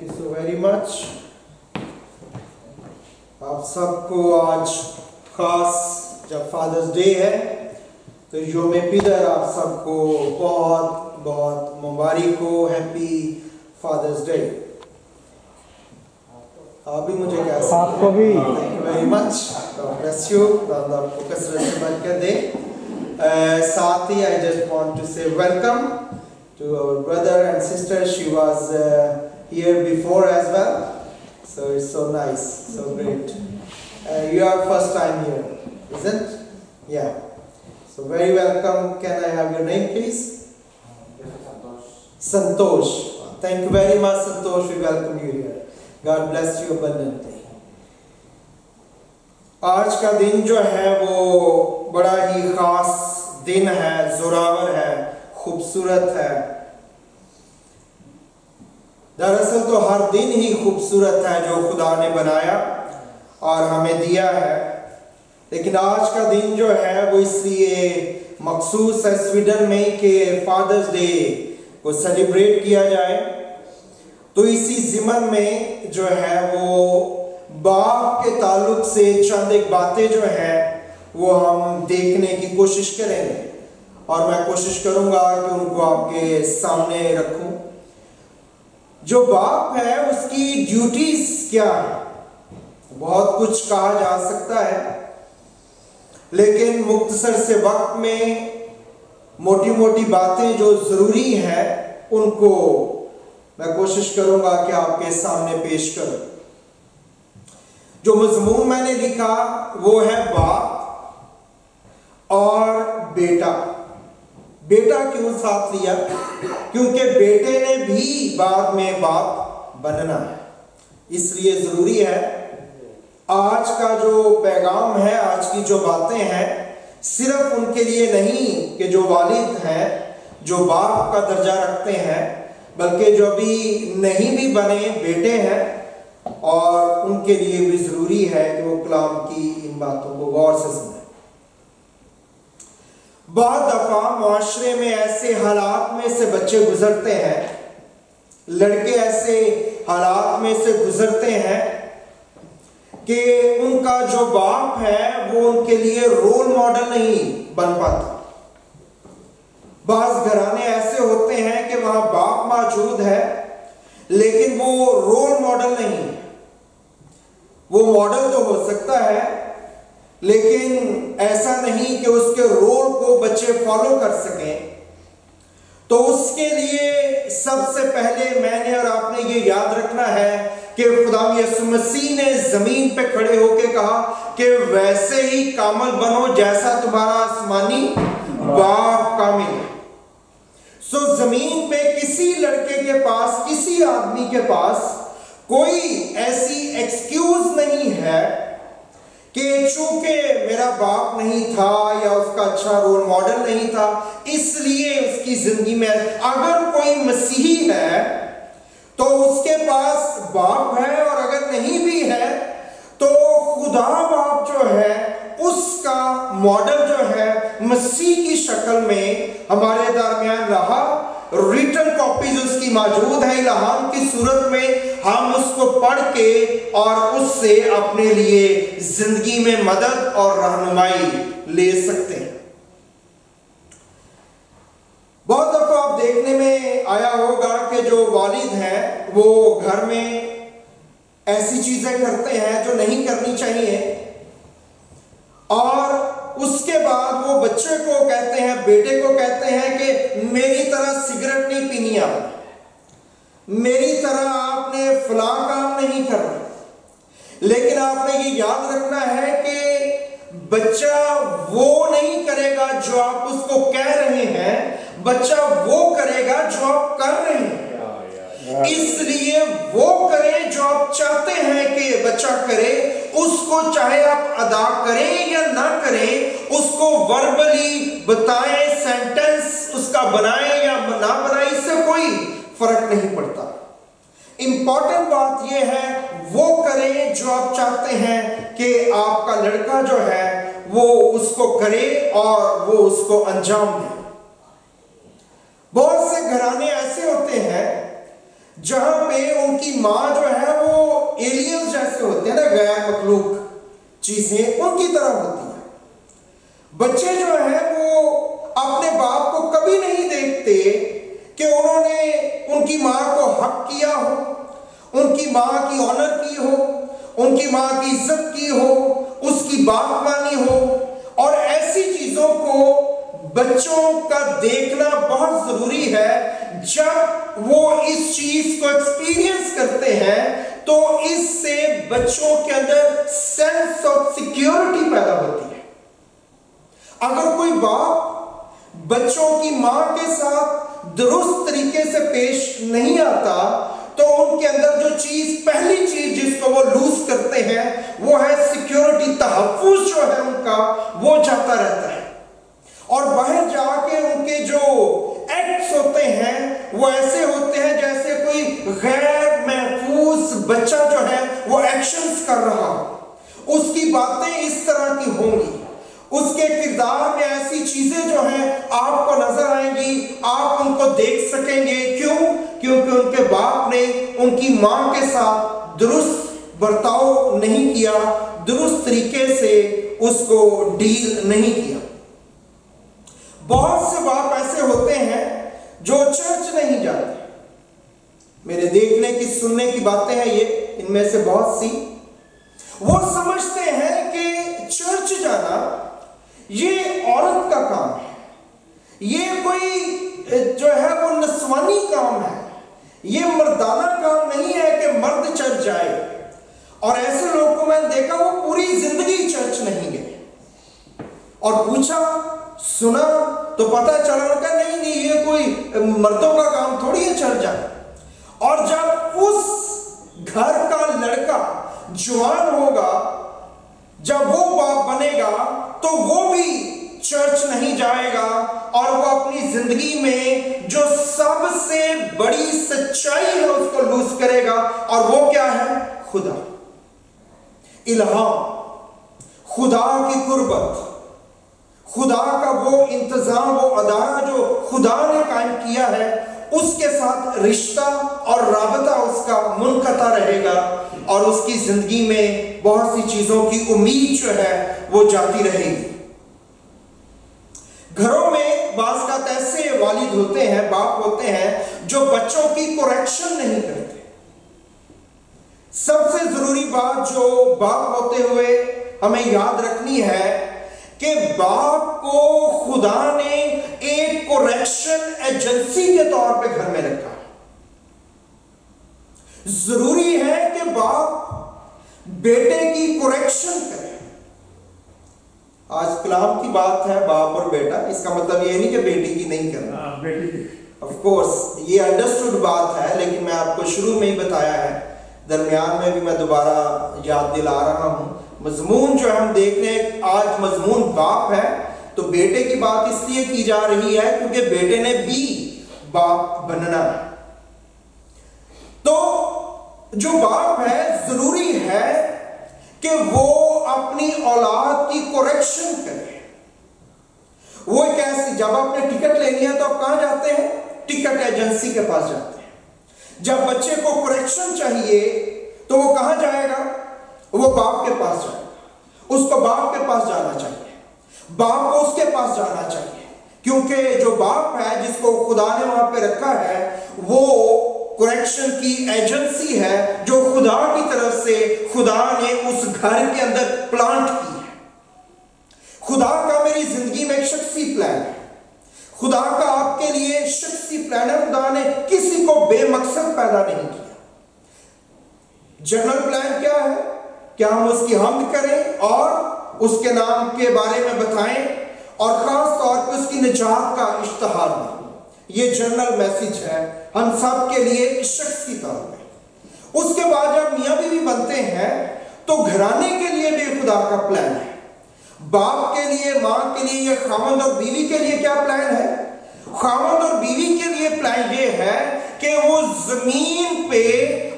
You so very much. आप सबको आज खास जब फादर्स डे है तो योम पिदर आप सबको बहुत बहुत मुबारक हो। Happy fathers day. आप भी मुझे कैसे? आपको भी। Thank you very much. God bless you. खुदा आपको कसरत से बरकत दे। साथ ही I just want to say welcome to our brother and sister. She was here before as well, so it's so nice, so great. You are first time here, isn't? Yeah. So very welcome. Can I have your name, please? Santosh. Thank you very much, Santosh. We welcome you here. God bless you abundantly. आज का दिन जो है वो बड़ा ही खास दिन है, जोरावर है, खूबसूरत है। दरअसल तो हर दिन ही खूबसूरत है जो खुदा ने बनाया और हमें दिया है, लेकिन आज का दिन जो है वो इसलिए मखसूस है स्वीडन में कि फादर्स डे को सेलिब्रेट किया जाए। तो इसी ज़िमन में जो है वो बाप के ताल्लुक से चंद एक बातें जो है वो हम देखने की कोशिश करेंगे और मैं कोशिश करूंगा कि उनको आपके सामने रखूं। जो बाप है उसकी ड्यूटीज क्या है? बहुत कुछ कहा जा सकता है, लेकिन मुख्तसर से वक्त में मोटी मोटी बातें जो जरूरी हैं उनको मैं कोशिश करूंगा कि आपके सामने पेश करूं। जो मजमून मैंने लिखा वो है बाप और बेटा। बेटा क्यों साथ लिया? क्योंकि बेटे ने भी बाद में बाप बनना है, इसलिए जरूरी है। आज का जो पैगाम है, आज की जो बातें हैं, सिर्फ उनके लिए नहीं कि जो वालिद हैं, जो बाप का दर्जा रखते हैं, बल्कि जो अभी नहीं भी बने बेटे हैं और उनके लिए भी जरूरी है कि वो कलाम की इन बातों को गौर से सुने। बहुत दफा मुआशरे में ऐसे हालात में से बच्चे गुजरते हैं, लड़के ऐसे हालात में से गुजरते हैं कि उनका जो बाप है वो उनके लिए रोल मॉडल नहीं बन पाता। बाज घराने ऐसे होते हैं कि वहां बाप मौजूद है लेकिन वो रोल मॉडल नहीं है। वो मॉडल तो हो सकता है लेकिन ऐसा नहीं कि उसके रोल को बच्चे फॉलो कर सकें। तो उसके लिए सबसे पहले मैंने और आपने ये याद रखना है कि खुदा यीशु मसीह ने जमीन पे खड़े होकर कहा कि वैसे ही कामिल बनो जैसा तुम्हारा आसमानी बाप कामिल है। सो जमीन पे किसी लड़के के पास, किसी आदमी के पास कोई ऐसी एक्सक्यूज नहीं है कि चूंकि मेरा बाप नहीं था या उसका अच्छा रोल मॉडल नहीं था इसलिए उसकी जिंदगी में। अगर कोई मसीही है तो उसके पास बाप है, और अगर नहीं भी है तो खुदा बाप जो है उसका मॉडल जो है मसीह की शक्ल में हमारे दरमियान रहा। रिटन कॉपीज उसकी मौजूद है इल्हाम की सूरत में। हम उसको पढ़ के और उससे अपने लिए जिंदगी में मदद और रहनुमाई ले सकते हैं। बहुत दफा आप देखने में आया होगा कि जो वालिद हैं वो घर में ऐसी चीजें करते हैं जो नहीं करनी चाहिए, और उसके बाद वो बच्चे को कहते हैं, बेटे को कहते हैं कि मेरी तरह सिगरेट नहीं पीनी आपने, मेरी तरह आपने फला काम नहीं करना। लेकिन आपने ये याद रखना है कि बच्चा वो नहीं करेगा जो आप उसको कह रहे हैं, बच्चा वो करेगा जो आप कर रहे हैं। इसलिए वो करे जो आप चाहते हैं कि बच्चा करे, उसको चाहे आप अदा करें या ना करें, उसको वर्बली बताएं, सेंटेंस उसका बनाएं या ना बनाएं, इससे कोई फर्क नहीं पड़ता। इंपॉर्टेंट बात यह है वो करें जो आप चाहते हैं कि आपका लड़का जो है वो उसको करे और वो उसको अंजाम दे। बहुत से घराने ऐसे होते हैं जहां पे उनकी मां जो है वो एलियंस जैसे होते हैं ना, गैर मखलूक चीजें उनकी तरह होती है। बच्चे जो है वो अपने बाप को कभी नहीं देखते कि उन्होंने उनकी मां को हक किया हो, उनकी मां की ऑनर की हो, उनकी मां की इज्जत की हो, उसकी बात मानी हो। और ऐसी चीजों को बच्चों का देखना बहुत जरूरी है। जब वो इस चीज को एक्सपीरियंस करते हैं तो इससे बच्चों के अंदर सेंस ऑफ सिक्योरिटी पैदा होती है। अगर कोई बाप बच्चों की मां के साथ दुरुस्त तरीके से पेश नहीं आता तो उनके अंदर जो चीज, पहली चीज जिसको वो लूज करते हैं वो है सिक्योरिटी। तहफ्फुज़ जो है उनका वो जाता रहता है और बाहर जाके उनके जो एक्ट्स होते हैं वो ऐसे होते हैं जैसे कोई गैर महफूज बच्चा जो है वो एक्शंस कर रहा हो। उसकी बातें इस तरह की होंगी, उसके किरदार में ऐसी चीजें जो हैं आपको नजर आएंगी, आप उनको देख सकेंगे। क्यों? क्योंकि उनके बाप ने उनकी मां के साथ दुरुस्त बर्ताव नहीं किया, दुरुस्त तरीके से उसको डील नहीं किया। बहुत से बाप ऐसे होते हैं जो चर्च नहीं जाते। मेरे देखने की, सुनने की बातें हैं ये, इनमें से बहुत सी। वो समझते हैं कि चर्च जाना ये औरत का काम है, ये कोई जो है वो नस्वानी काम है, ये मर्दाना काम नहीं है कि मर्द चर्च जाए। और ऐसे लोग को मैंने देखा वो पूरी जिंदगी चर्च नहीं गए, और पूछा सुना तो पता चला उनका नहीं नहीं ये कोई मर्दों का काम थोड़ी है चर्च जाए। और जब उस घर का लड़का जवान होगा, जब वो बाप बनेगा तो वो भी चर्च नहीं जाएगा और वो अपनी जिंदगी में जो सबसे बड़ी सच्चाई है उसको लूज करेगा। और वो क्या है? खुदा, इल्हाम, खुदा की कुर्बत, खुदा का वो इंतजाम, वो अदारा जो खुदा ने कायम किया है, उसके साथ रिश्ता और राबता उसका मुनक़ता रहेगा और उसकी जिंदगी में बहुत सी चीजों की उम्मीद जो है वो जाती रहेगी। घरों में बाज़ का ऐसे वालिद होते हैं, बाप होते हैं जो बच्चों की करेक्शन नहीं करते। सबसे जरूरी बात जो बाप होते हुए हमें याद रखनी है कि बाप को खुदा ने एक करेक्शन एजेंसी के तौर पे घर में रखा। जरूरी है कि बाप बेटे की करेक्शन करे। आज कलाम की बात है बाप और बेटा, इसका मतलब ये नहीं कि बेटी की नहीं करना। ऑफ कोर्स ये अंडरस्टूड बात है, लेकिन मैं आपको शुरू में ही बताया है, दरमियान में भी मैं दोबारा याद दिला रहा हूं। मजमून जो हम देख रहे हैं आज, मजमून बाप है, तो बेटे की बात इसलिए की जा रही है क्योंकि बेटे ने भी बाप बनना है। तो जो बाप है जरूरी है कि वो अपनी औलाद की करेक्शन करे। वो कैसे? जब आपने टिकट लेनी है तो आप कहां जाते हैं? टिकट एजेंसी के पास जाते हैं। जब बच्चे को करेक्शन चाहिए तो वो कहां जाएगा? वो बाप के पास जाएगा। उसको बाप के पास जाना चाहिए, बाप को उसके पास जाना चाहिए, क्योंकि जो बाप है जिसको खुदा ने वहां पे रखा है वो करेक्शन की एजेंसी है जो खुदा की तरफ से खुदा ने उस घर के अंदर प्लांट की है। खुदा का मेरी जिंदगी में एक शख्सी प्लान है, खुदा का आपके लिए शख्सी प्लान है। खुदा ने किसी को बेमकसद पैदा नहीं किया। जनरल प्लान क्या है? क्या हम उसकी हम्द करें और उसके नाम के बारे में बताएं और खास तौर पर उसकी निजात का इश्तिहार दें। ये जनरल मैसेज है हम सब के लिए इस शख्स की तरफ में। उसके बाद जब मियां बीवी बनते हैं तो घराने के लिए भी खुदा का प्लान है। बाप के लिए, मां के लिए, या खामद और बीवी के लिए क्या प्लान है? खामद और बीवी के लिए प्लान ये है कि वो जमीन पे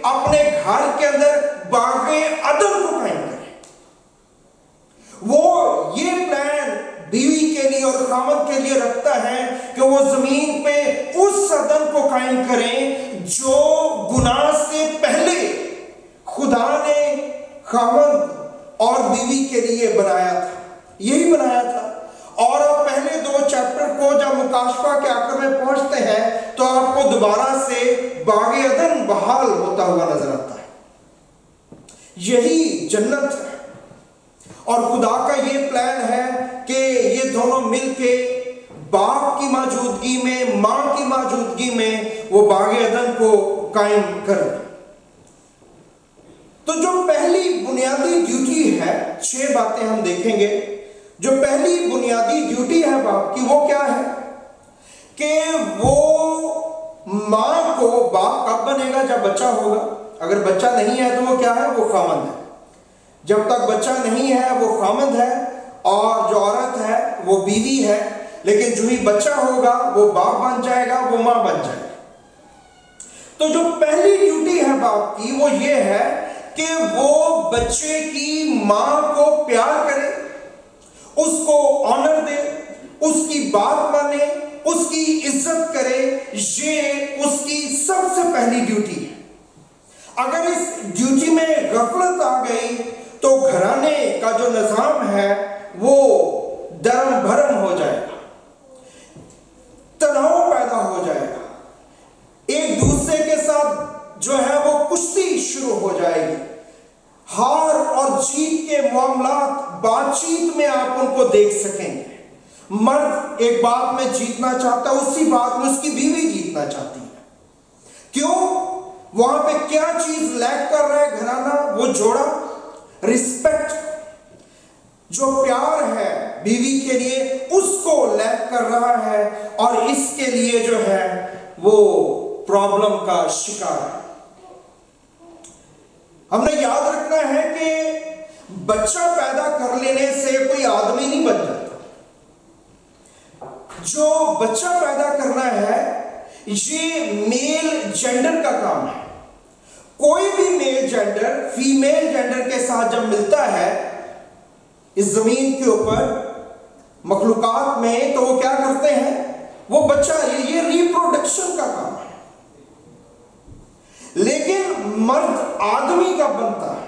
अपने घर के अंदर बाग़े अदल को कायम करें। वो ये प्लान बीवी के लिए और खामद के लिए रखता है कि वो जमीन पे उस अदल अदन को कायम करें जो गुनाह से पहले खुदा ने खामद और बीवी के लिए बनाया था, यही बनाया था। और अब पहले 2 चैप्टर को जब मुकाशफा के आखिर में पहुंचते हैं तो आपको दोबारा से बागे अदन बहाल होता हुआ नजर आता है। यही जन्नत है और खुदा का ये प्लान है कि ये दोनों मिलके बाप की मौजूदगी में, मां की मौजूदगी में वो बागे अदन को कायम करें। तो जो पहली बुनियादी ड्यूटी है, 6 बातें हम देखेंगे। जो पहली बुनियादी ड्यूटी है बाप की, वो क्या है कि वो मां को, बाप कब बनेगा? जब बच्चा होगा। अगर बच्चा नहीं है तो वो क्या है? वो खामद है। जब तक बच्चा नहीं है वो खामद है और जो औरत है वो बीवी है। लेकिन जो ही बच्चा होगा वो बाप बन जाएगा, वो मां बन जाएगी। तो जो पहली ड्यूटी है बाप की वो ये है कि वो बच्चे की मां को प्यार करे, उसको ऑनर दे, उसकी बात माने, उसकी इज्जत करे। ये उसकी सबसे पहली ड्यूटी है। अगर इस ड्यूटी में गफलत आ गई तो घराने का जो निजाम है वो दरम भरम हो जाएगा, तनाव पैदा हो जाएगा, एक दूसरे के साथ जो है वो कुश्ती शुरू हो जाएगी। हार और जीत के मामलात बातचीत में आप उनको देख सकेंगे। मर्द एक बात में जीतना चाहता है, उसी बात में उसकी बीवी जीतना चाहती है। क्यों? वहां पे क्या चीज लैक कर रहा है घराना? वो जोड़ा रिस्पेक्ट, जो प्यार है बीवी के लिए, उसको लैक कर रहा है और इसके लिए जो है वो प्रॉब्लम का शिकार है। हमने याद रखना है कि बच्चा पैदा कर लेने से कोई आदमी नहीं बन जाता। जो बच्चा पैदा करना है ये मेल जेंडर का काम है। कोई भी मेल जेंडर फीमेल जेंडर के साथ जब मिलता है इस जमीन के ऊपर मखलूकात में, तो वो क्या करते हैं? वो बच्चा, ये रिप्रोडक्शन का काम है। लेकिन मर्द आदमी कब बनता है?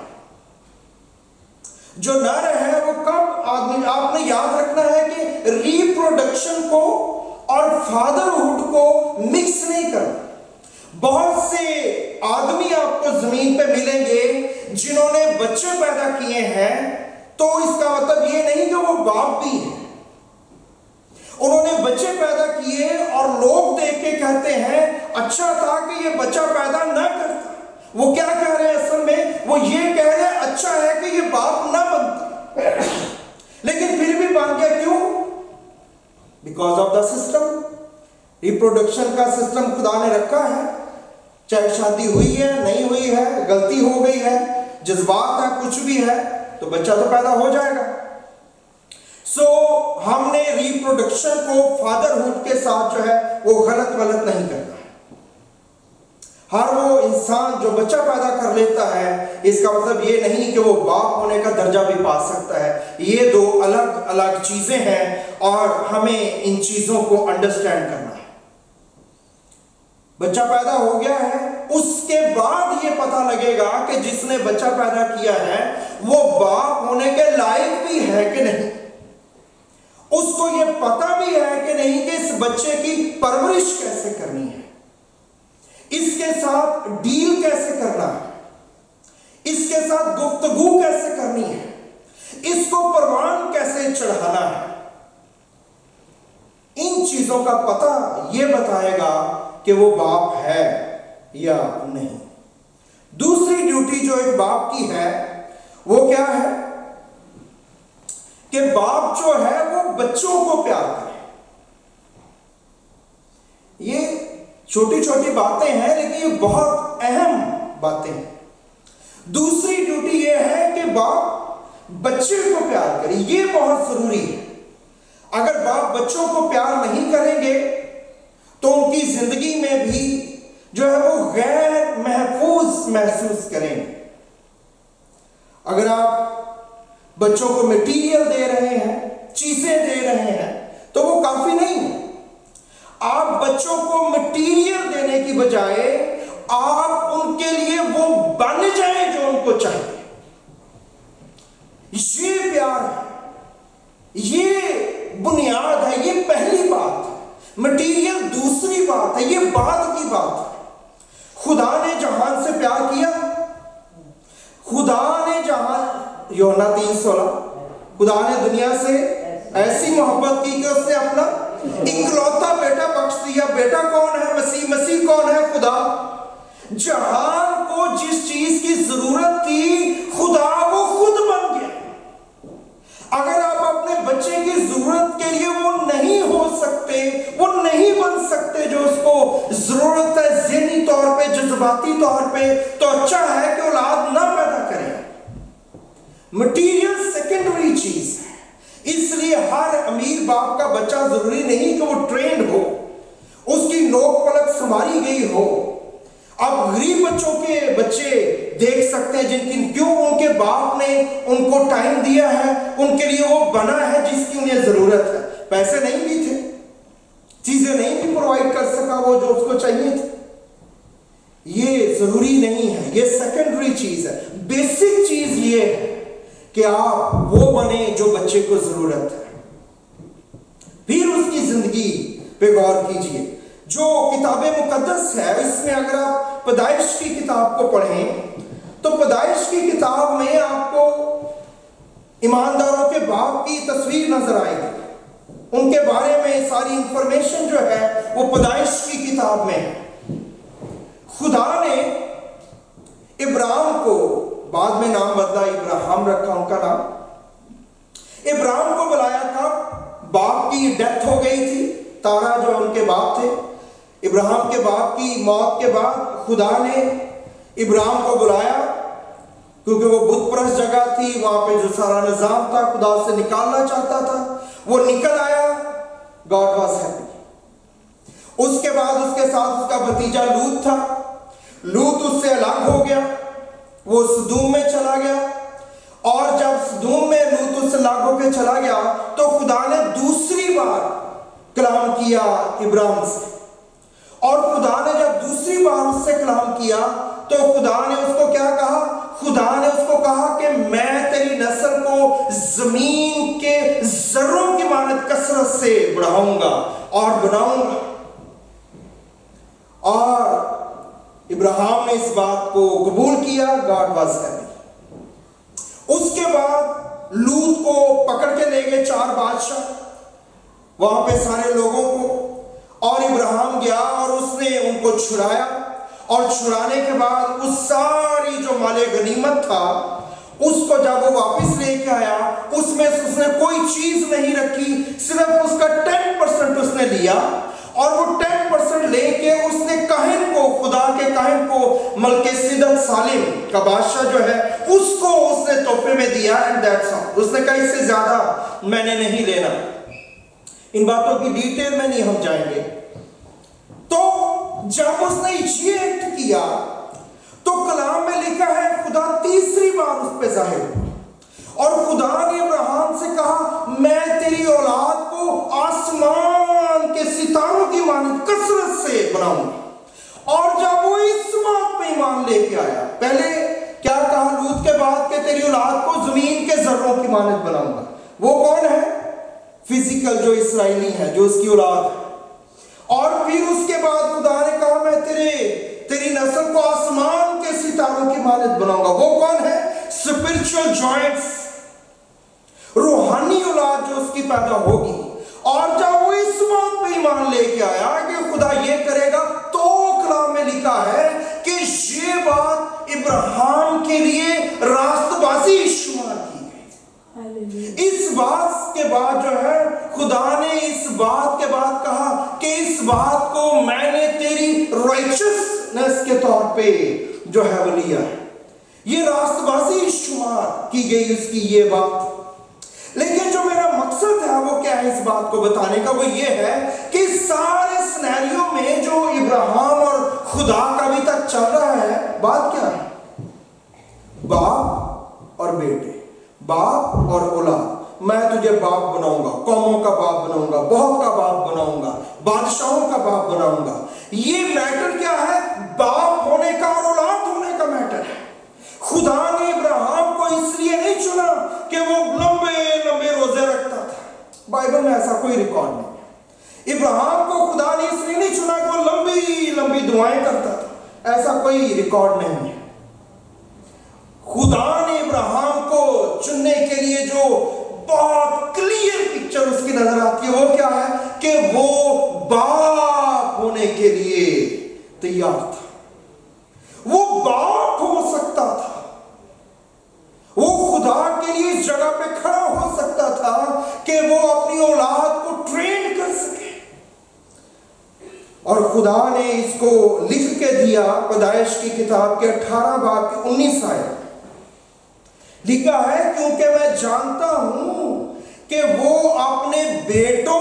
जो नर है वो कब आदमी? आपने याद रखना है कि रिप्रोडक्शन को और फादरहुड को मिक्स नहीं करना। बहुत से आदमी आपको जमीन पे मिलेंगे जिन्होंने बच्चे पैदा किए हैं, तो इसका मतलब ये नहीं कि वो बाप भी है। उन्होंने बच्चे पैदा किए और लोग देख के कहते हैं अच्छा था कि ये बच्चा पैदा ना करता। वो क्या कह रहे हैं असल में? वो ये कह रहे हैं अच्छा है कि ये बाप ना बनता, लेकिन फिर भी बन गया। क्यों? Because of the system. Reproduction का सिस्टम खुदा ने रखा है। चाहे शादी हुई है, नहीं हुई है, गलती हो गई है, जज्बात है, कुछ भी है, तो बच्चा तो पैदा हो जाएगा। हमने रिप्रोडक्शन को फादरहुड के साथ जो है वो गलत नहीं करना है। हर वो इंसान जो बच्चा पैदा कर लेता है, इसका मतलब ये नहीं कि वो बाप होने का दर्जा भी पा सकता है। ये 2 अलग अलग चीजें हैं और हमें इन चीजों को अंडरस्टैंड करना है। बच्चा पैदा हो गया है, उसके बाद ये पता लगेगा कि जिसने बच्चा पैदा किया है वो बाप होने के लायक भी है कि नहीं। उसको ये पता भी है कि नहीं कि इस बच्चे की परवरिश कैसे करनी है, इसके साथ डील कैसे करना है, इसके साथ गुफ्तगू कैसे करनी है, इसको परवान कैसे चढ़ाना है। इन चीजों का पता यह बताएगा कि वो बाप है या नहीं। दूसरी ड्यूटी जो एक बाप की है वो क्या है कि बाप जो है वो बच्चों को प्यार करे। ये छोटी छोटी बातें हैं लेकिन ये बहुत अहम बातें हैं। दूसरी ड्यूटी ये है कि बाप बच्चे को प्यार करे। ये बहुत जरूरी है। अगर बाप बच्चों को प्यार नहीं करेंगे तो उनकी जिंदगी में भी जो है वो गैर महफूज महसूस करेंगे। अगर आप बच्चों को मटेरियल दे रहे हैं, चीजें दे रहे हैं, तो वो काफी नहीं है। आप बच्चों को मटेरियल खुदा ने जहान से प्यार किया, खुदा ने जहान, यूहन्ना 3:16, खुदा ने दुनिया से ऐसी मोहब्बत की कि उसने अपना इकलौता बेटा बख्श दिया। बेटा कौन है? मसीह। मसीह कौन है? खुदा। जहान को जिस चीज की जरूरत थी, खुदा वो खुद बन गया। अगर आप अपने बच्चे की जरूरत के लिए वो नहीं हो सकते, वो नहीं बन सकते जो उसको जरूरत है ज़हनी तौर पे, जज्बाती तौर पे, तो अच्छा है कि औलाद ना पैदा करें। मटीरियल सेकेंडरी चीज है। इसलिए हर अमीर बाप का बच्चा जरूरी नहीं कि वो ट्रेंड हो, उसकी नोक पलक संभाली गई हो। अब गरीब बच्चों के बच्चे देख सकते हैं जिनकी क्यों उनके बाप ने उनको टाइम दिया है, उनके लिए वो बना है जिसकी उन्हें जरूरत है। पैसे नहीं भी थे, चीजें नहीं भी प्रोवाइड कर सका वो जो उसको चाहिए थे। ये जरूरी नहीं है, ये सेकेंडरी चीज है। बेसिक चीज ये है कि आप वो बने जो बच्चे को जरूरत है। फिर उसकी जिंदगी पे गौर कीजिए। जो किताबे मुकद्दस है, इसमें अगर आप पैदाइश की किताब को पढ़ें तो पैदाइश की किताब में आपको ईमानदारों के बाप की तस्वीर नजर आएगी। उनके बारे में सारी इंफॉर्मेशन जो है वो पैदाइश की किताब में है। खुदा ने इब्राहिम को, बाद में नाम बदला, इब्राहिम रखा उनका नाम। इब्राहिम को बुलाया था, बाप की डेथ हो गई थी। तारा जो उनके बाप थे, इब्राहिम के बाप की मौत के बाद खुदा ने इब्राहिम को बुलाया, क्योंकि वो बुत परस्त जगह थी, वहां पे जो सारा निजाम था खुदा से निकालना चाहता था, वो निकल आया। God was happy. उसके बाद उसके साथ उसका भतीजा लूत था। लूत उससे अलग हो गया, वो सदूम में चला गया। और जब सदूम में लूत उससे अलग होकर चला गया तो खुदा ने दूसरी बार कलाम किया इब्राहिम से। और खुदा ने जब दूसरी बार उससे कलाम किया तो खुदा ने उसको क्या कहा? खुदा ने उसको कहा कि मैं तेरी नस्ल को जमीन के जर्रों की मानद कसरत से बढ़ाऊंगा और बनाऊंगा। और इब्राहिम ने इस बात को कबूल किया। God was happy. उसके बाद लूत को पकड़ के ले गए 4 बादशाह, वहां पे सारे लोगों को, और इब्राहिम गया और उसने उनको छुड़ाया। और छुड़ाने के बाद उस सारी जो माले गनीमत था उसको जब वो वापस लेके आया, उसमें से उसने कोई चीज नहीं रखी, सिर्फ उसका 10% उसने लिया। और वो 10% लेके उसने काहिन को, खुदा के काहिन को, मलकीसेदक सालिम का बादशाह जो है, उसको उसने तोहफे में दिया। And that's all. उसने कहा इससे ज्यादा मैंने नहीं लेना। इन बातों की डिटेल में नहीं हम जाएंगे। तो जब उसने ये एक्ट किया तो कलाम में लिखा है खुदा तीसरी बार उस पे जाहिर हुआ और खुदा ने इब्राहिम से कहा मैं तेरी औलाद को आसमान के सितारों की मानद कसरत से बनाऊंगा। और जब वो इस बात पे ईमान लेके आया, पहले क्या कहा लूत के बाद कि तेरी औलाद को जमीन के जर्रों की मानद बनाऊंगा। वो कौन है? फिजिकल जो इस्राएली है, जो उसकी औलाद है। और फिर उसके बाद खुदा ने कहा मैं तेरी नस्ल को आसमान के सितारों की मानद बनाऊंगा। वो कौन है? स्पिरिचुअल जॉइंट्स, रूहानी औलाद जो उसकी पैदा होगी। और जब वो इस बात पे ईमान लेके आया कि खुदा ये करेगा, तो कलाम में लिखा है कि ये बात इब्राहिम के लिए रास्तबाजी शुमार की गई। इस बात के बाद जो है खुदा ने इस बात के बाद कहा कि इस बात को मैंने तेरी राइचसनेस के तौर पे जो है वो लिया है। ये रास्तबाजी शुमार की गई उसकी ये बात। लेकिन जो मेरा मकसद है वो क्या है इस बात को बताने का, वो ये है कि सारे सिनेरियो में जो इब्राहिम और खुदा का अभी तक चल रहा है, बात क्या है? बाप और बेटे, बाप और औलाद। मैं तुझे बाप बनाऊंगा, कौमों का बाप बनाऊंगा, बहुत का बाप बनाऊंगा, बादशाहों का बाप बनाऊंगा। ये मैटर क्या है? बाप होने का और औलाद होने का मैटर है। खुदा ने इब्राहिम को इसलिए नहीं चुना कि वो लंबे लंबे रोजे रखता था। बाइबल में ऐसा कोई रिकॉर्ड नहीं है। इब्राहिम को खुदा ने इसलिए नहीं चुना कि वो लंबी लंबी दुआएं करता था। ऐसा कोई रिकॉर्ड नहीं है। खुदा ने इब्राहिम को चुनने के लिए जो बहुत क्लियर पिक्चर उसकी नजर आती है वो क्या है कि वो बाप होने के लिए तैयार था। वो बाप हो सकता था, वो खुदा के लिए इस जगह पे खड़ा हो सकता था कि वो अपनी औलाद को ट्रेन कर सके। और खुदा ने इसको लिख के दिया पैदाइश की किताब के 18 बाब के 19 आयत लिखा है, क्योंकि मैं जानता हूं कि वो अपने बेटों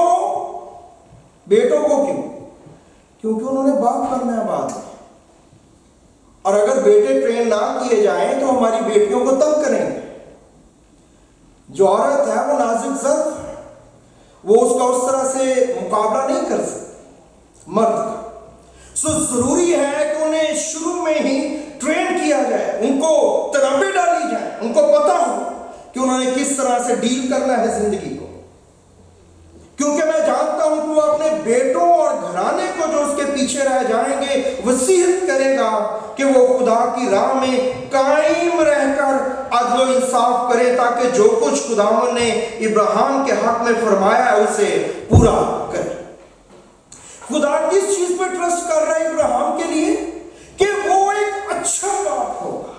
को क्योंकि उन्होंने बाप करना है बाद में, और अगर बेटे ट्रेन ना किए जाएं तो हमारी बेटियों को तंग करेंगे। जो औरत है वो नाजुक ज़र्फ है, वो उसका उस तरह से मुकाबला नहीं कर सकती मर्द का। सो जरूरी है कि उन्हें शुरू में ही ट्रेन किया जाए, उनको तनाबे डाली जाए, उनको पता हो कि उन्होंने किस तरह से डील करना है जिंदगी को। क्योंकि मैं जानता हूं कि वो अपने बेटों और घराने को जो उसके पीछे रह जाएंगे वसीयत करेगा कि वो खुदा की राह में कायम रहकर अदल इंसाफ करे, ताकि जो कुछ खुदावन ने इब्राहिम के हक में फरमाया है उसे पूरा करे। खुदा किस चीज पर ट्रस्ट कर रहा है इब्राहिम के लिए कि वो एक अच्छा बाप होगा,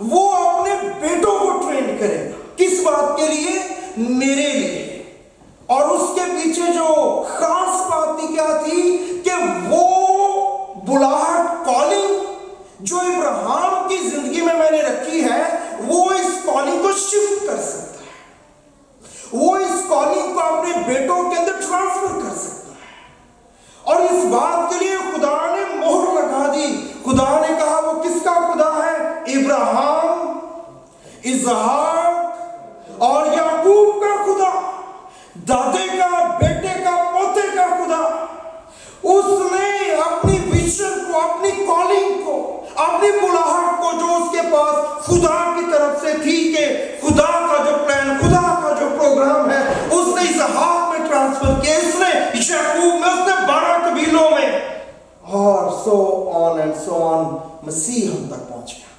वो अपने बेटों को ट्रेन करेगा। किस बात के लिए? मेरे लिए। और उसके पीछे जो खास बात थी क्या थी कि वो बुलाहट, कॉलिंग जो इब्राहिम की जिंदगी में मैंने रखी है, वो इस कॉलिंग को शिफ्ट कर सकता है, वो इस कॉलिंग को अपने बेटों के अंदर ट्रांसफर कर सकता है। और इस बात के लिए खुदा ने मोहर लगा दी। खुदा ने कहा वो किसका खुदा है? इब्राहिम, इसहाक और याकूब का खुदा, दादे का, बेटे का, पोते का खुदा। उसने अपनी विजन को, अपनी कॉलिंग को, अपनी बुलाहट को जो उसके पास खुदा की तरफ से थी कि खुदा का जो प्लान, खुदा का जो प्रोग्राम है, उसने इसहाक में ट्रांसफर किया, उसने याकूब में, उसने 12 कबीलों में, और so on and so on मसीह हम तक पहुंच गया।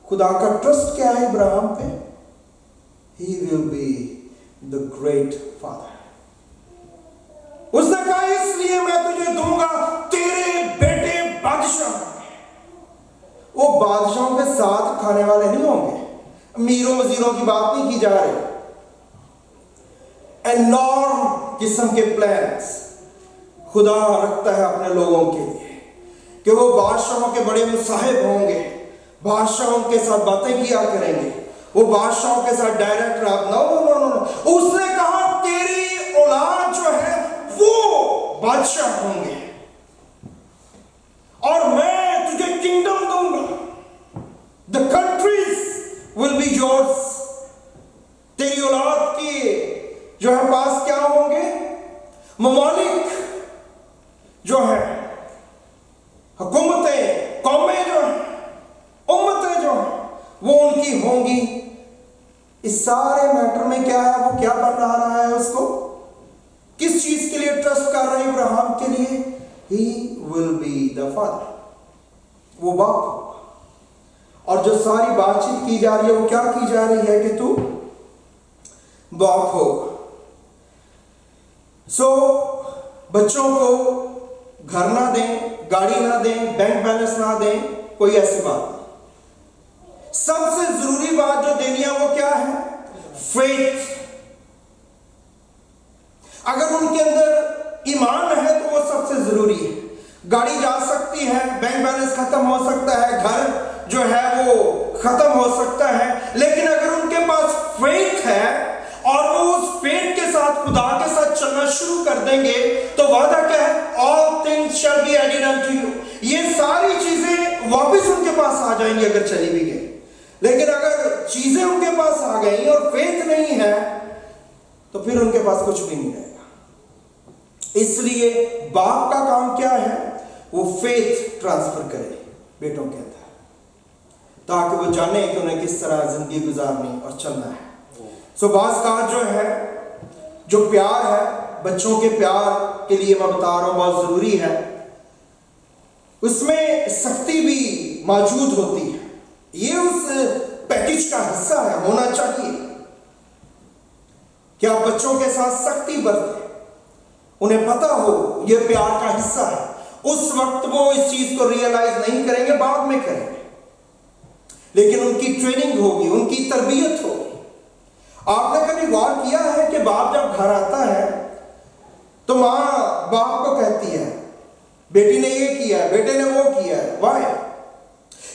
खुदा का ट्रस्ट क्या है इब्राहिम पे? He will be the great father. उसने कहा इसलिए मैं तुझे दूंगा तेरे बेटे बादशाह। वो बादशाहों के साथ खाने वाले नहीं होंगे, अमीरों वजीरों की बात नहीं की जा रही। एनॉर्म किस्म के प्लान्स खुदा रखता है अपने लोगों के लिए कि वो बादशाहों के बड़े मुसाहिब होंगे, बादशाहों के साथ बातें किया करेंगे, वो बादशाहों के साथ डायरेक्ट रात। नो। उसने कहा तेरी औलाद जो है वो बादशाह होंगे और मैं तुझे किंगडम दूंगा। The countries will be yours. तेरी औलाद की जो है पास क्या होंगे? ममालिक जो है, हुकूमतें, कौमें जो है, उम्मतें जो है, वो उनकी होंगी। इस सारे मैटर में क्या है? वो क्या बता रहा है उसको? किस चीज के लिए ट्रस्ट कर रहे हैं इब्राहिम के लिए? He will be the father, वो बाप होगा। और जो सारी बातचीत की जा रही है वो क्या की जा रही है कि तू बाप होगा। बच्चों को घर ना दें, गाड़ी ना दें, बैंक बैलेंस ना दें, कोई ऐसी बात नहीं। सबसे जरूरी बात जो देनी है वो क्या है? फेथ। अगर उनके अंदर ईमान है तो वो सबसे जरूरी है। गाड़ी जा सकती है, बैंक बैलेंस खत्म हो सकता है, घर जो है वो खत्म हो सकता है, लेकिन अगर उनके पास फेथ है और वो उस फेथ के साथ खुदा के साथ चलना शुरू कर देंगे तो वादा क्या है? All things shall be added unto you. ये सारी चीजें वापस उनके पास आ जाएंगी अगर चली भी गई। लेकिन अगर चीजें उनके पास आ गई और फेथ नहीं है तो फिर उनके पास कुछ भी नहीं रहेगा। इसलिए बाप का काम क्या है? वो फेथ ट्रांसफर करे बेटों के अंदर, ताकि वो जाने कि उन्हें किस तरह जिंदगी गुजारनी और चलना है। बास का जो है, जो प्यार है, बच्चों के प्यार के लिए मैं बता रहा हूं बहुत जरूरी है। उसमें सख्ती भी मौजूद होती है। ये उस पैकेज का हिस्सा है, होना चाहिए कि आप बच्चों के साथ सख्ती बरतें, उन्हें पता हो यह प्यार का हिस्सा है। उस वक्त वो इस चीज को रियलाइज नहीं करेंगे, बाद में करेंगे, लेकिन उनकी ट्रेनिंग होगी, उनकी तरबियत होगी। आपने कभी गौर किया है कि बाप जब घर आता है तो मां बाप को कहती है बेटी ने ये किया है, बेटे ने वो किया है। वाह?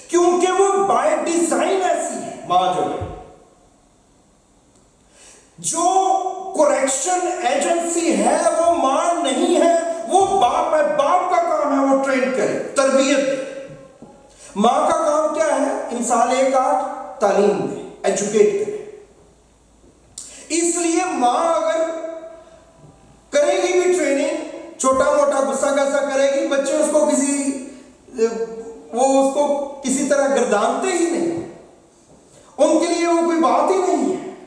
क्योंकि वो बाय डिजाइन ऐसी है। मां जो कोरेक्शन एजेंसी है वो मां नहीं है, वो बाप है। बाप का काम है वो ट्रेन करे, तरबियत। मां का काम क्या है? इंसान 1-8 तालीम दे, एजुकेट करे। इसलिए मां अगर करेगी भी ट्रेनिंग, छोटा मोटा गुस्सा गस्सा करेगी, बच्चे उसको उसको किसी तरह गर्दानते ही नहीं, उनके लिए वो कोई बात ही नहीं है।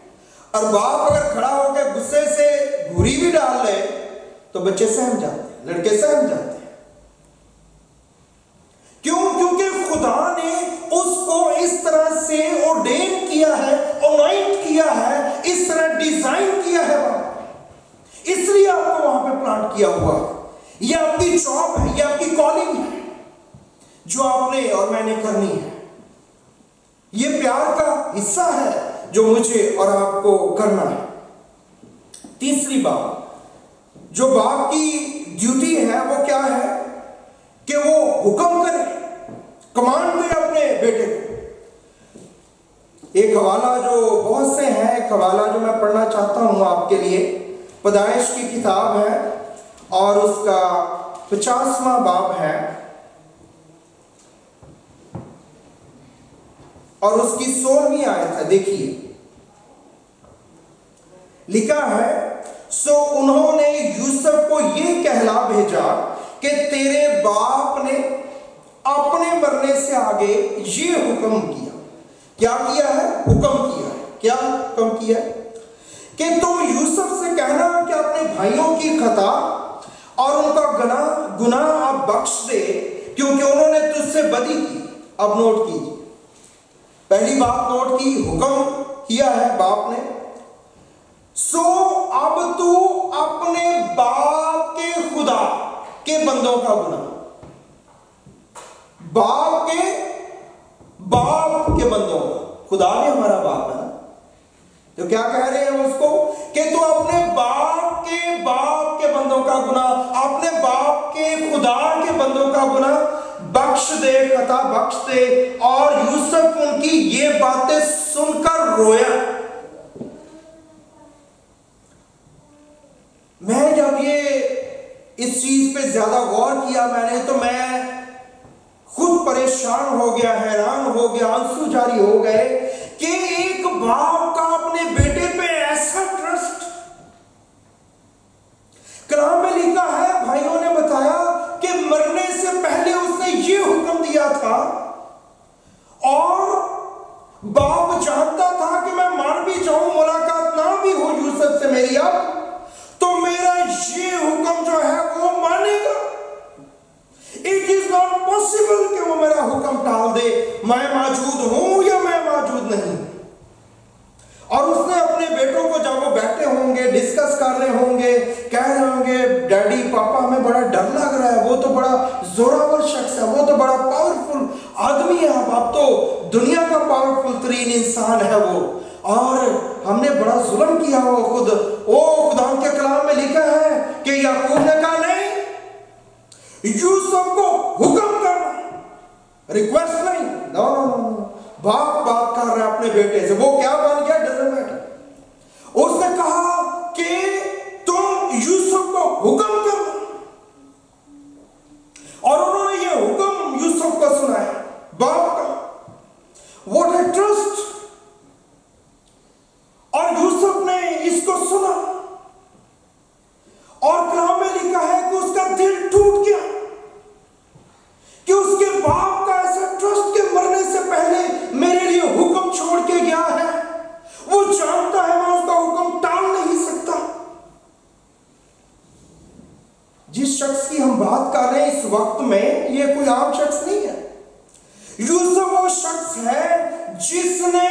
और बाप अगर खड़ा होकर गुस्से से घूरी भी डाल ले तो बच्चे सहम जाते हैं, लड़के सहम जाते हैं। क्यों? क्योंकि खुदा ने उसको इस तरह से ऑर्डेन किया है, अनॉइंट किया है, इस तरह डिजाइन किया है बाप, इसलिए आपको वहां पे प्लांट किया हुआ है। यह आपकी जॉब है, यह आपकी कॉलिंग है जो आपने और मैंने करनी है। यह प्यार का हिस्सा है जो मुझे और आपको करना है। तीसरी बात जो बाप की ड्यूटी है वो क्या है कि वो हुक्म करे, कमांड दे अपने बेटे को। एक हवाला जो बहुत से हैं, एक हवाला जो मैं पढ़ना चाहता हूं आपके लिए, पैदाइश की किताब है और उसका 50वां बाब है और उसकी 16वीं आयत है। देखिए लिखा है, सो उन्होंने यूसुफ को यह कहला भेजा कि तेरे बाप ने अपने मरने से आगे ये हुक्म किया। क्या किया है? हुक्म किया है। क्या हुक्म किया है? कि तुम यूसुफ से कहना कि अपने भाइयों की खता और उनका गुनाह आप बख्श दे, क्योंकि उन्होंने तुझसे बदी की। अब नोट कीजिए, पहली बात नोट की, हुक्म किया है बाप ने। सो अब तू अपने बाप के खुदा के बंदों का गुनाह, बाप के बंदों का, खुदा भी हमारा बाप है ना, तो क्या कह रहे हैं उसको कि तू अपने बाप के बंदों का गुनाह, अपने बाप के खुदा के बंदों का गुनाह बख्श दे, खता बख्श दे। और यूसुफ उनकी ये बातें सुनकर रोया। मैं जब ये इस चीज पे ज्यादा गौर किया मैंने, तो मैं खुद परेशान हो गया, हैरान हो गया, आंसू जारी हो गए कि एक बाप का अपने बेटे पे ऐसा ट्रस्ट। कलाम में लिखा है, भाइयों ने बताया कि मरने से पहले उसने ये हुक्म दिया था और बाप जानता था कि मैं मर भी जाऊं, मुलाकात ना भी हो यूसुफ से मेरी, अब तो मेरा ये हुक्म जो है वो मानेगा। इट इज नॉट पॉसिबल कि वो मेरा हुक्म टाल दे, मैं मौजूद हूं या मैं मौजूद नहीं। और उसने अपने बेटों को, जब वो बैठे होंगे, डिस्कस कर रहे होंगे, कह रहे होंगे डैडी पापा हमें बड़ा डर लग रहा है, वो तो बड़ा जोरावर शख्स है, वो तो बड़ा पावरफुल आदमी है, अब तो दुनिया का पावरफुल तरीन इंसान है वो, और हमने बड़ा जुल्म किया वो खुद। ओ खुदा के कलाम में लिखा है कि याकूब ने कहा नहीं, यूसुफ को हुक्म करना, रिक्वेस्ट नहीं। नो नो नो, बात कर रहा है अपने बेटे से, वो क्या बन गया डजंट मैटर। उसने कहा कि तुम यूसुफ को हुक्म करना, और उन्होंने ये हुक्म यूसुफ को सुनाया, बाप का। What a trust. और यूसुफ ने इसको सुना और कलाम में लिखा है कि उसका दिल टूट गया कि उसके बाप का ऐसा ट्रस्ट के मरने से पहले मेरे लिए हुक्म छोड़ के गया है। वो जानता है मैं उसका हुक्म टाल नहीं सकता। जिस शख्स की हम बात कर रहे हैं इस वक्त में, ये कोई आम शख्स नहीं है। यूसुफ वो शख्स है जिसने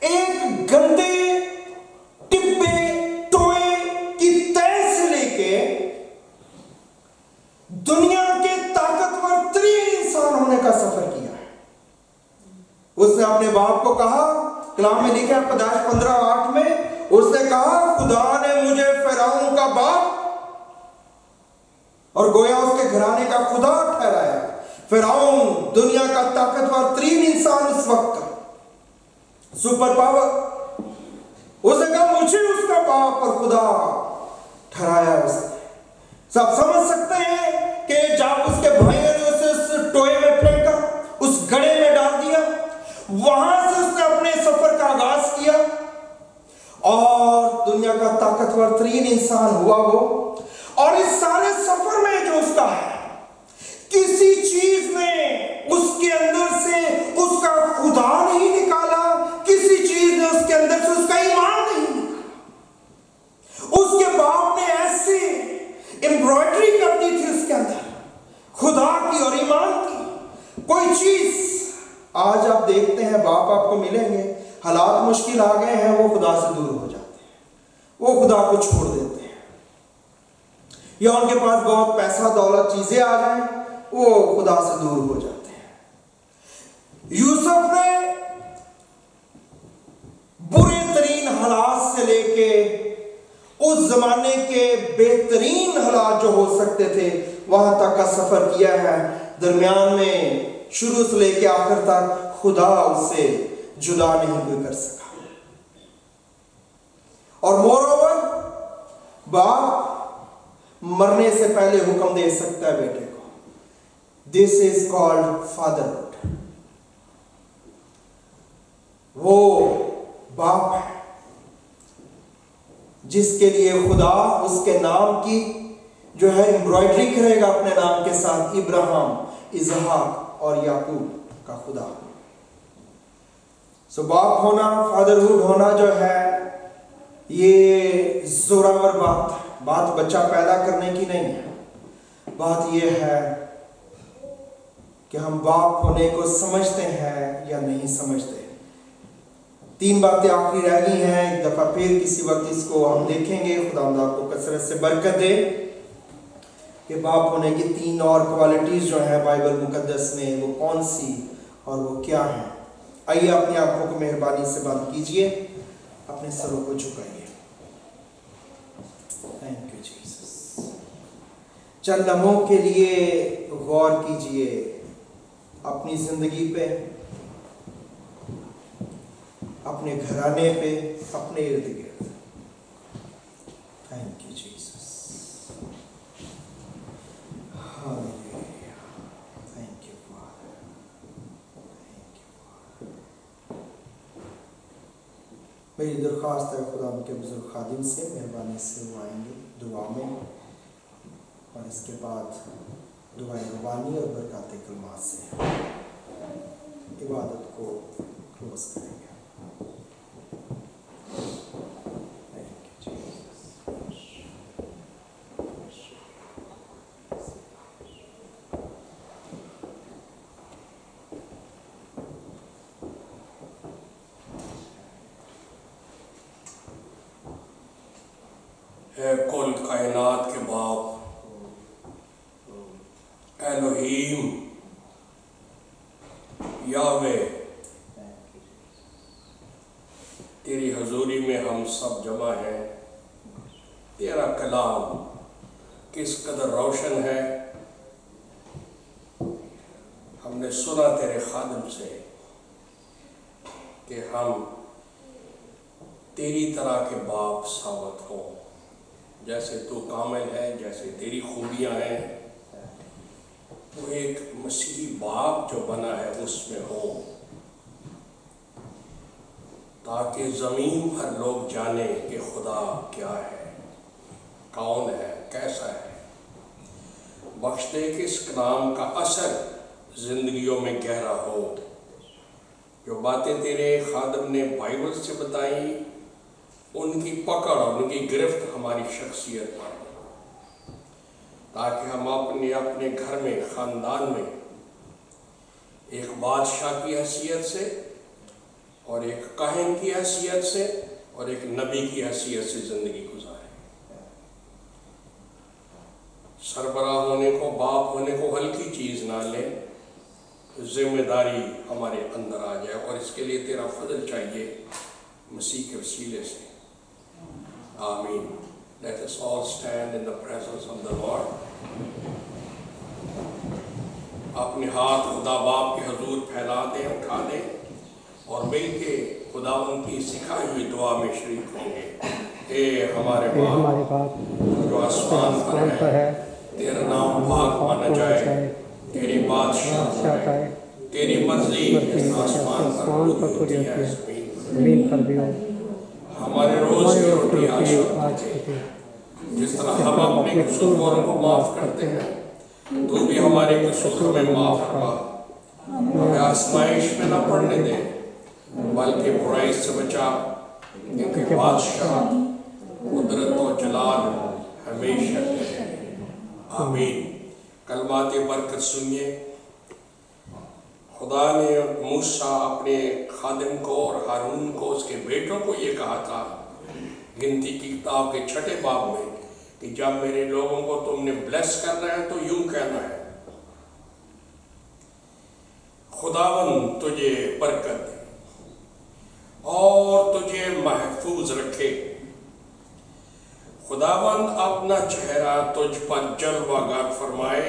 एक गंदे टिब्बे टोए की तह से लेके दुनिया के ताकतवर तरीन इंसान होने का सफर किया है। उसने अपने बाप को कहा, कलाम में लिखा है पैदाइश 15:8 में, उसने कहा खुदा ने मुझे फिरौन का बाप और गोया उसके घराने का खुदा ठहराया। फिरौन दुनिया का ताकतवर तरीन इंसान उस वक्त का, सुपर पावर, उसने कहा मुझे उसका बाप और खुदा ठहराया उसने। सब समझ सकते हैं कि जब उसके भाइयों ने उसे उस टोए में फेंका, उस गड्ढे में डाल दिया, वहां से उसने अपने सफर का आगाज किया और दुनिया का ताकतवर तरीन इंसान हुआ वो। और इस सारे सफर में जो उसका है, किसी चीज ने उसके अंदर से उसका खुदा नहीं निकाला, किसी चीज ने उसके अंदर से उसका ईमान नहीं निकाला। उसके बाप ने ऐसे एम्ब्रॉयडरी कर दी थी उसके अंदर खुदा की और ईमान की। कोई चीज आज आप देखते हैं, बाप आपको मिलेंगे, हालात मुश्किल आ गए हैं, वो खुदा से दूर हो जाते हैं, वो खुदा को छोड़ देते हैं, या उनके पास बहुत पैसा दौलत चीजें आ जाएं, वो खुदा से दूर हो जाते हैं। यूसुफ ने बुरे तरीन हालात से लेके उस जमाने के बेहतरीन हालात जो हो सकते थे वहां तक का सफर किया है। दरमियान में शुरू से लेके आखिर तक खुदा उससे जुदा नहीं कोई कर सका। और मोरओवर बाप मरने से पहले हुक्म दे सकता है बेटे को, दिस इज कॉल्ड फादरहुड। वो बाप है जिसके लिए खुदा उसके नाम की जो है एम्ब्रॉयडरी करेगा अपने नाम के साथ, इब्राहिम, इसहाक और याकूब का खुदा। सो बाप होना, फादरहुड होना जो है, ये जोरावर बात बच्चा पैदा करने की नहीं है। बात यह है कि हम बाप होने को समझते हैं या नहीं समझते। 3 बातें आखिरी रह गई हैं, एक दफा फिर किसी वक्त इसको हम देखेंगे। खुदावंद आपको कसरत से बरकत दे कि बाप होने की 3 और क्वालिटीज जो है बाइबल मुकद्दस में, वो कौन सी और वो क्या है। आइए अपनी आंखों को मेहरबानी से बंद कीजिए, अपने सरों को झुकाइए। Thank you Jesus. चंद लम्हों के लिए गौर कीजिए अपनी जिंदगी पे, अपने घराने पे, अपने इर्द गिर्द। Thank you Jesus. Hallelujah. Thank you father. Thank you father. मेरी दरख्वास्त है खुदा के बुजुर्ग खादिम से मेहरबानी से वो आएंगे दुआ में, और इसके बाद दुआएं रवानी और बरकत कलमात से इबादत को क्लोज करेंगे। कुल कायनात के बाप एलोहीम यावे, तेरी हजूरी में हम सब जमा हैं। तेरा कलाम किस कदर रोशन है, हमने सुना तेरे खादिम से कि हम तेरी तरह के बाप साबित हों, जैसे तू कामिल है, जैसे तेरी खूबियां हैं, तो एक मसीही बाप जो बना है उसमें हो, ताकि ज़मीन पर लोग जाने कि खुदा क्या है, कौन है, कैसा है। बख्श दे कि इस कलाम का असर जिंदगियों में गहरा हो। जो बातें तेरे खादिम ने बाइबल से बताई, उनकी पकड़ और उनकी गिरफ्त हमारी शख्सियत पर, ताकि हम अपने अपने घर में, ख़ानदान में एक बादशाह की हैसियत से और एक काहिन की हैसियत से और एक नबी की हैसियत से ज़िंदगी गुजारें। सरबराह होने को, बाप होने को हल्की चीज़ ना लें, जिम्मेदारी हमारे अंदर आ जाए और इसके लिए तेरा फजल चाहिए मसीह के वसीले से। आमीन। Let us all stand in the presence of the Lord. अपने हाथ खुदा बाप के हजूर फैला दें, उठा दें और मिलके खुदावंद की सिखाई हुई दुआ में शरीक होंगे। हे हमारे बाप जो आसमान पर है, तेरा नाम पाक माना जाए, तेरी बादशाह आए, तेरी मर्जी आसमान पर पूरी होती है, जमीन पर भी हो। हमारे रोज की रोटी आज दे, जिस तरह हम अपने कसूरवारों को माफ करते हैं, तू भी हमारे कसूर में माफ कर। हमें आजमाइश में न पड़ने दे, बल्कि बुराई से बचा, क्योंकि बादशाह, कुदरत और जलाल हमेशा तेरे हैं। आमीन। कलमात बरकत सुनिए। खुदा ने मूसा अपने खादिम को और हारून को, उसके बेटों को ये कहा था गिनती की किताब के 6 बाब में कि जब मेरे लोगों को तुमने ब्लेस करना है तो यूं कहना है, खुदावन तुझे बरकत दे और तुझे महफूज रखे। खुदावंद अपना चेहरा तुझ पर जलवागर फरमाए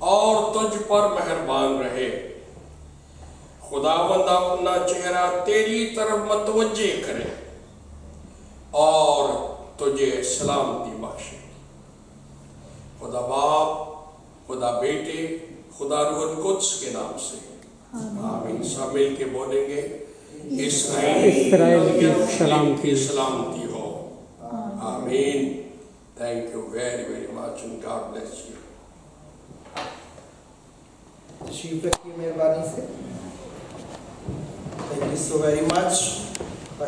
और तुझ पर मेहरबान रहे। खुदावंद अपना चेहरा तेरी तरफ मतवज्जे करे और तुझे सलामती बख्शे। खुदा बाप, खुदा बेटे, खुदा रूहुल कुद्स के नाम से आमीन। सब मिल के बोलेंगे, इस्राएल की सलामती हो। आमीन। Thank you very very much and God bless you. तशरीफ रखिए मेहरबानी से। Thank you so very much.